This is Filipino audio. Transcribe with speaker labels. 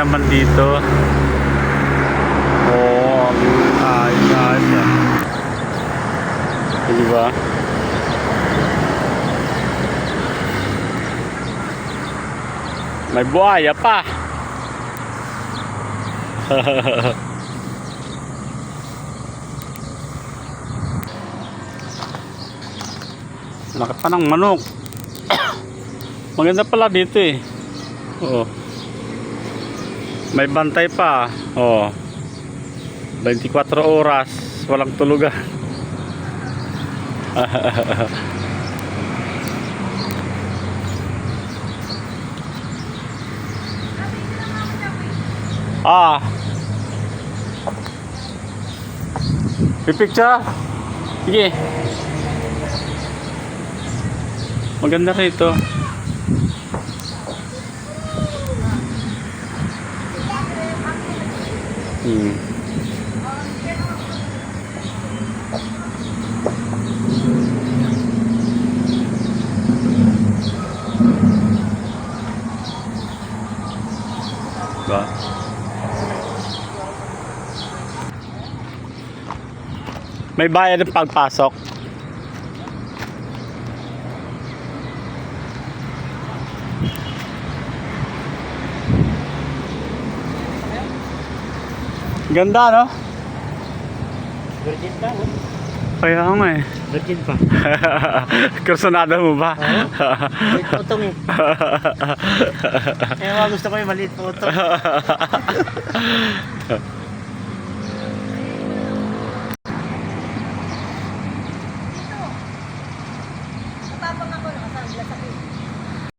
Speaker 1: naman dito. Oh, ayos ah. Di ba? May buhaya pa. Laki pa ng manok. Maganda pala dito eh. Oo. May bantay pa. Oo. 24 oras. Walang tulugan. Ah. Pipicture? Sige. Maganda rito. Ba? May bayad ng pagpasok. Ganda, no?
Speaker 2: Virgin pa, no?
Speaker 1: Kaya nga eh.
Speaker 2: Virgin pa.
Speaker 1: Kursunada mo ba?
Speaker 2: Maliit po itong eh. Kaya gusto ko yung maliit po ito.